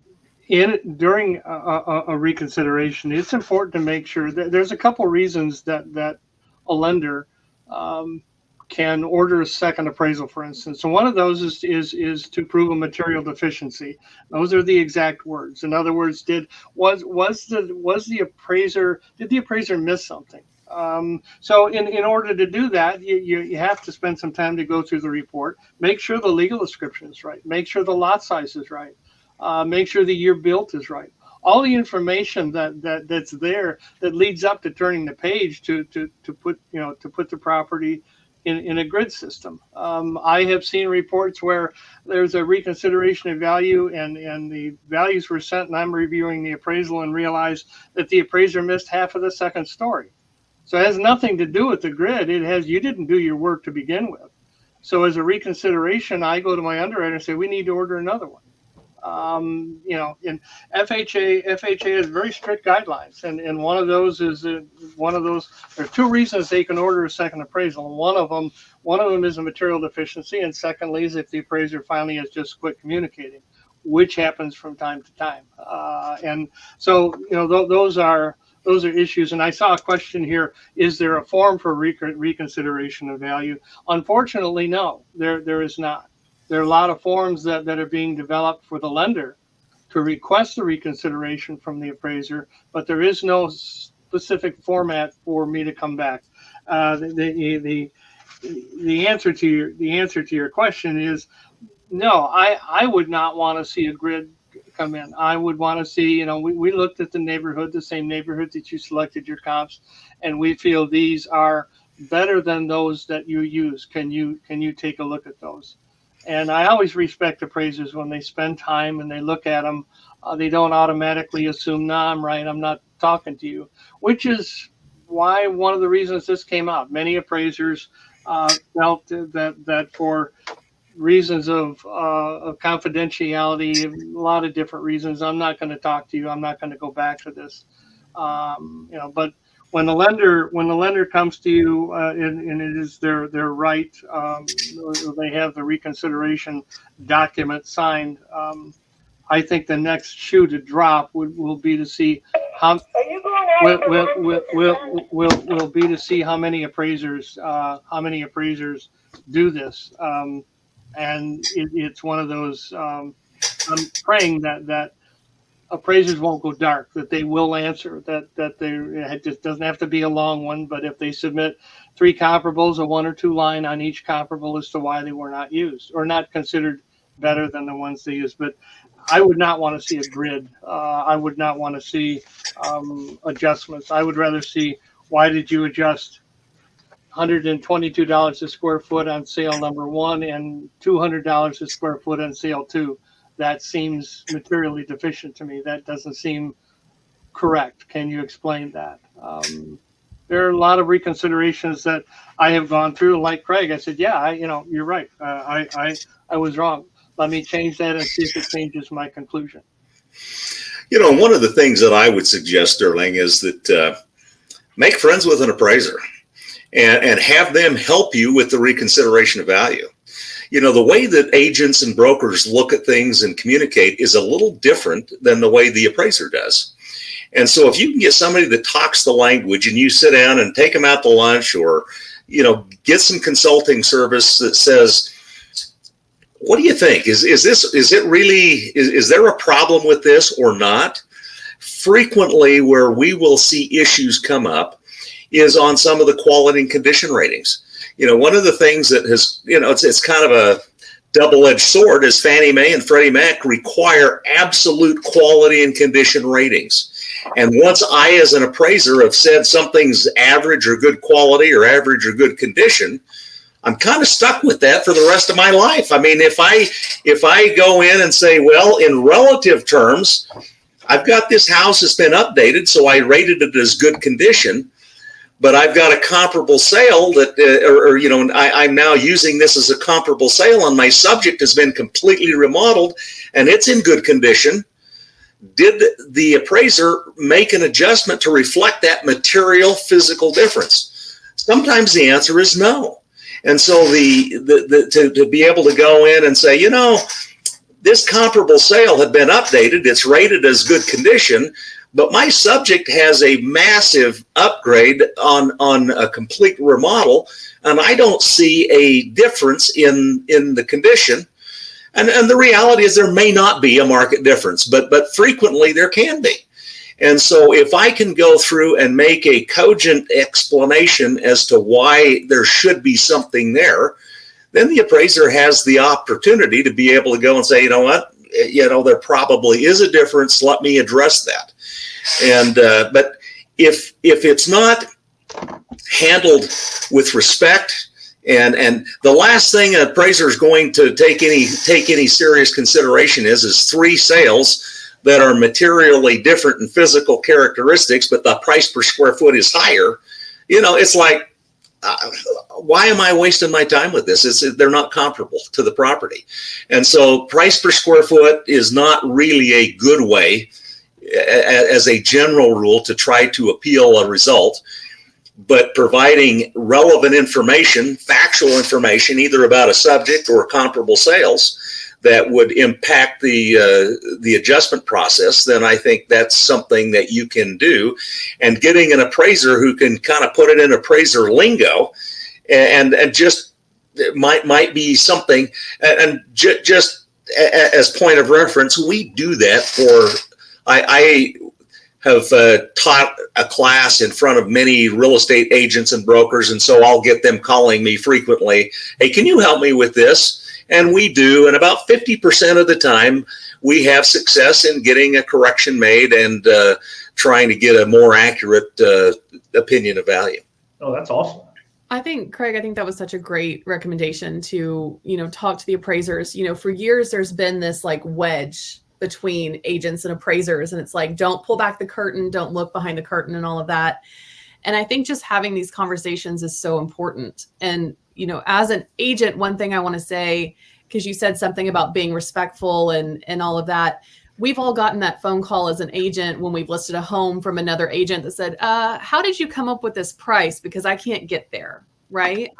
During a reconsideration, it's important to make sure that there's a couple reasons that a lender can order a second appraisal, for instance. So one of those is to prove a material deficiency. Those are the exact words. In other words, did the appraiser miss something? So in order to do that, you have to spend some time to go through the report, make sure the legal description is right, make sure the lot size is right, make sure the year built is right. All the information that's there that leads up to turning the page to put the property in a grid system. I have seen reports where there's a reconsideration of value and the values were sent, and I'm reviewing the appraisal and realize that the appraiser missed half of the second story. So it has nothing to do with the grid. You didn't do your work to begin with. So as a reconsideration, I go to my underwriter and say, we need to order another one. And FHA has very strict guidelines, and one of those is there are two reasons they can order a second appraisal. One of them is a material deficiency, and secondly is if the appraiser finally has just quit communicating, which happens from time to time. And so those are issues. And I saw a question here: is there a form for reconsideration of value? Unfortunately, no, there is not. There are a lot of forms that are being developed for the lender to request the reconsideration from the appraiser, but there is no specific format for me to come back. The answer to your question is no. I would not want to see a grid come in. I would want to see, we looked at the neighborhood, the same neighborhood that you selected your comps, and we feel these are better than those that you use. Can you take a look at those? And I always respect appraisers when they spend time and they look at them. They don't automatically assume, nah, I'm right, I'm not talking to you, which is why one of the reasons this came out. Many appraisers felt that for reasons of confidentiality, a lot of different reasons, I'm not going to talk to you, I'm not going to go back to this. But when the lender comes to you and it is their right, they have the reconsideration document signed. I think the next shoe to drop will be to see how will be to see how many appraisers do this. And it's one of those. I'm praying that appraisers won't go dark, that they will answer, that it just doesn't have to be a long one, but if they submit 3 comparables, a 1 or 2 line on each comparable as to why they were not used or not considered better than the ones they used. But I would not want to see a grid. I would not want to see adjustments. I would rather see, why did you adjust $122 a square foot on sale number 1 and $200 a square foot on sale 2? That seems materially deficient to me. That doesn't seem correct. Can you explain that? There are a lot of reconsiderations that I have gone through. Like Craig, I said, yeah, you're right. I was wrong. Let me change that and see if it changes my conclusion. One of the things that I would suggest, Sterling, is that make friends with an appraiser and have them help you with the reconsideration of value. The way that agents and brokers look at things and communicate is a little different than the way the appraiser does. And so if you can get somebody that talks the language and you sit down and take them out to lunch, or, get some consulting service that says, what do you think? Is there a problem with this or not? Frequently where we will see issues come up is on some of the quality and condition ratings. One of the things that has, it's kind of a double-edged sword is Fannie Mae and Freddie Mac require absolute quality and condition ratings. And once I, as an appraiser, have said something's average or good quality or average or good condition, I'm kind of stuck with that for the rest of my life. I mean, if I go in and say, well, in relative terms, I've got this house that's been updated, so I rated it as good condition, but I've got a comparable sale that, I'm now using this as a comparable sale, and my subject has been completely remodeled, and it's in good condition. Did the appraiser make an adjustment to reflect that material physical difference? Sometimes the answer is no. And so to be able to go in and say, this comparable sale had been updated, it's rated as good condition, but my subject has a massive upgrade on a complete remodel, and I don't see a difference in the condition. And the reality is there may not be a market difference, but frequently there can be. And so if I can go through and make a cogent explanation as to why there should be something there, then the appraiser has the opportunity to be able to go and say, you know what, there probably is a difference. Let me address that. And but if it's not handled with respect, and the last thing an appraiser is going to take any serious consideration is 3 sales that are materially different in physical characteristics, but the price per square foot is higher. It's like, why am I wasting my time with this? They're not comparable to the property. And so price per square foot is not really a good way, as a general rule, to try to appeal a result. But providing relevant information, factual information, either about a subject or comparable sales that would impact the adjustment process, then I think that's something that you can do. And getting an appraiser who can kind of put it in appraiser lingo and just might be something. And just as point of reference, we do that for, I have taught a class in front of many real estate agents and brokers, and so I'll get them calling me frequently. Hey, can you help me with this? And we do, and about 50% of the time, we have success in getting a correction made and trying to get a more accurate opinion of value. Oh, that's awesome. Craig, I think that was such a great recommendation to, talk to the appraisers. For years, there's been this like wedge between agents and appraisers, and it's like, don't pull back the curtain, don't look behind the curtain and all of that. And I think just having these conversations is so important. And, as an agent, one thing I want to say, because you said something about being respectful and all of that, we've all gotten that phone call as an agent when we've listed a home from another agent that said, how did you come up with this price? Because I can't get there, right?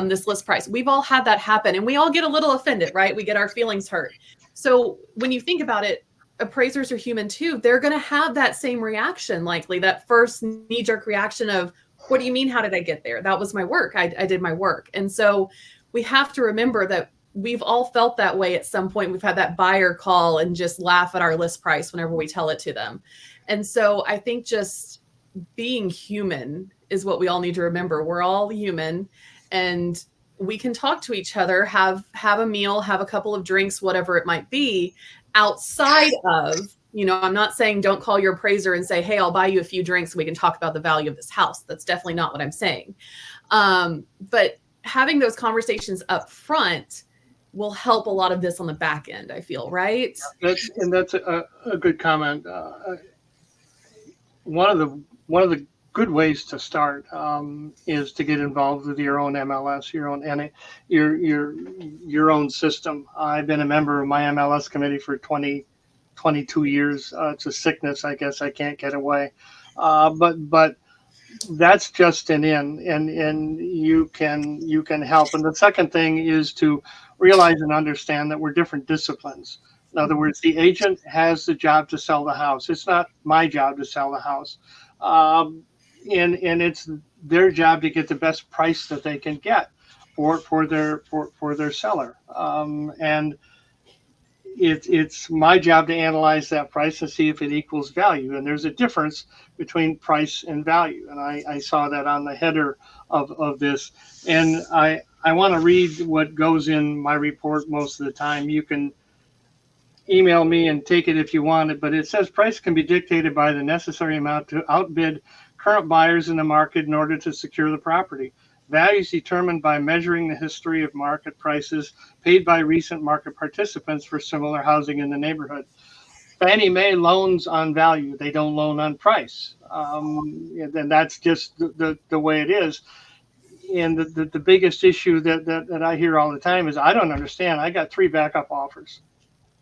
This list price. We've all had that happen, and we all get a little offended, right? We get our feelings hurt. So when you think about it, appraisers are human too. They're going to have that same reaction, likely that first knee-jerk reaction of, what do you mean? How did I get there? That was my work. I did my work. And so we have to remember that we've all felt that way at some point. We've had that buyer call and just laugh at our list price whenever we tell it to them. And so I think just being human is what we all need to remember. We're all human, and we can talk to each other, have a meal, have a couple of drinks, whatever it might be, outside of, I'm not saying don't call your appraiser and say, hey, I'll buy you a few drinks and we can talk about the value of this house. That's definitely not what I'm saying. But having those conversations up front will help a lot of this on the back end, I feel, right? That's a good comment. One of the good ways to start is to get involved with your own MLS, your own system. I've been a member of my MLS committee for 22 years. It's a sickness, I guess. I can't get away. But that's just an in, and you can help. And the second thing is to realize and understand that we're different disciplines. In other words, the agent has the job to sell the house. It's not my job to sell the house. And it's their job to get the best price that they can get for their seller. And it's my job to analyze that price and see if it equals value. And there's a difference between price and value. And I saw that on the header of this. And I want to read what goes in my report most of the time. You can email me and take it if you want it, but it says price can be dictated by the necessary amount to outbid current buyers in the market in order to secure the property. Value is determined by measuring the history of market prices paid by recent market participants for similar housing in the neighborhood. Fannie Mae loans on value. They don't loan on price. And that's just the way it is. And the biggest issue that I hear all the time is, I don't understand. I got 3 backup offers,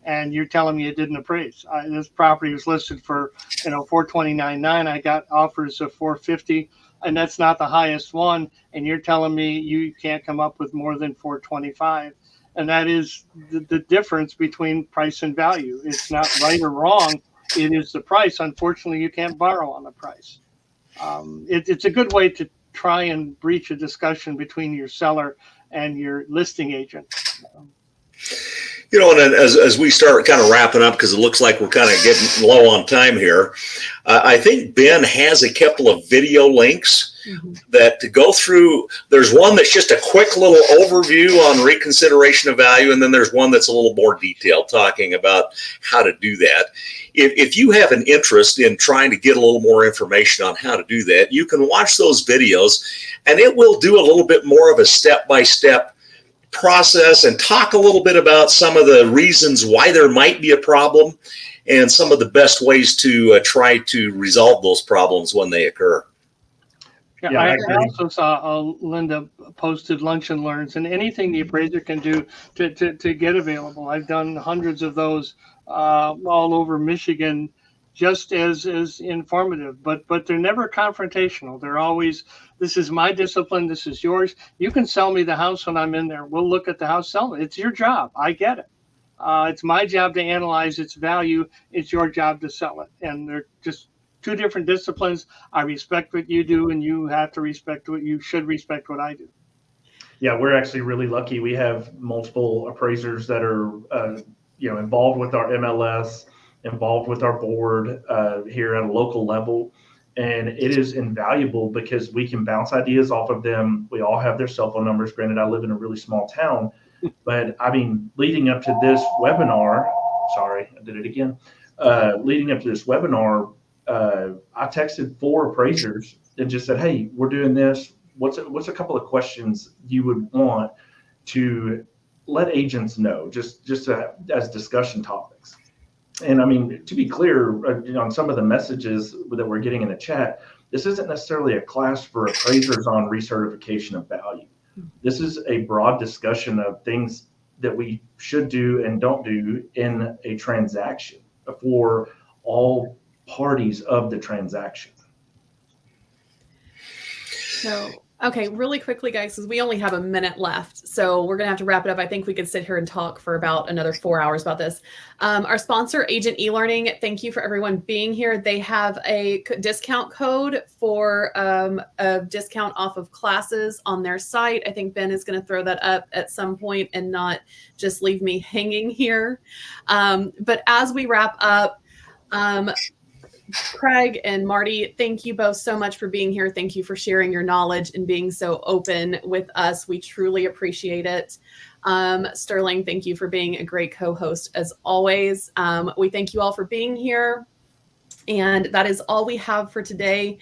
and you're telling me it didn't appraise. This property was listed for, $429,900. I got offers of $450,000, and that's not the highest one. And you're telling me you can't come up with more than $425,000. And that is the difference between price and value. It's not right or wrong. It is the price. Unfortunately, you can't borrow on the price. It's a good way to try and breach a discussion between your seller and your listing agent. And as we start kind of wrapping up, because it looks like we're kind of getting low on time here, I think Ben has a couple of video links that to go through. There's one that's just a quick little overview on reconsideration of value, and then there's one that's a little more detailed, talking about how to do that. If you have an interest in trying to get a little more information on how to do that, you can watch those videos, and it will do a little bit more of a step-by-step process and talk a little bit about some of the reasons why there might be a problem and some of the best ways to try to resolve those problems when they occur. Yeah, I also saw Linda posted lunch and learns, and anything the appraiser can do to get available. I've done hundreds of those all over Michigan, just as informative, but they're never confrontational. They're always, this is my discipline, this is yours. You can sell me the house when I'm in there. We'll look at the house, sell it. It's your job. I get it. It's my job to analyze its value. It's your job to sell it. And they're just 2 different disciplines. I respect what you do, and you have to respect what you should respect what I do. Yeah, we're actually really lucky. We have multiple appraisers that are, involved with our MLS, involved with our board here at a local level. And it is invaluable because we can bounce ideas off of them. We all have their cell phone numbers. Granted, I live in a really small town, but I mean, leading up to this webinar, sorry, I did it again. Leading up to this webinar, I texted 4 appraisers and just said, hey, we're doing this. What's a couple of questions you would want to let agents know, just as discussion topics? And I mean, to be clear, on some of the messages that we're getting in the chat, this isn't necessarily a class for appraisers on recertification of value. This is a broad discussion of things that we should do and don't do in a transaction for all parties of the transaction. So, okay, really quickly, guys, because we only have a minute left. So we're going to have to wrap it up. I think we could sit here and talk for about another 4 hours about this. Our sponsor, Agent E-Learning, thank you for everyone being here. They have a discount code for a discount off of classes on their site. I think Ben is going to throw that up at some point and not just leave me hanging here. But as we wrap up, Craig and Marty, thank you both so much for being here. Thank you for sharing your knowledge and being so open with us. We truly appreciate it. Sterling, thank you for being a great co-host as always. We thank you all for being here. And that is all we have for today.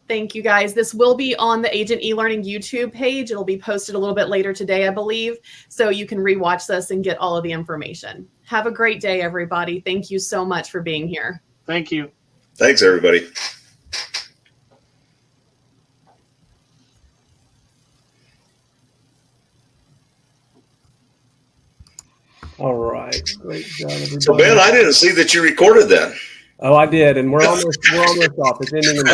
Thank you, guys. This will be on the Agent E-Learning YouTube page. It'll be posted a little bit later today, I believe. So you can rewatch this and get all of the information. Have a great day, everybody. Thank you so much for being here. Thank you. Thanks, everybody. All right. Great job, everybody. So Ben, I didn't see that you recorded that. Oh, I did, and we're almost off. It's ending in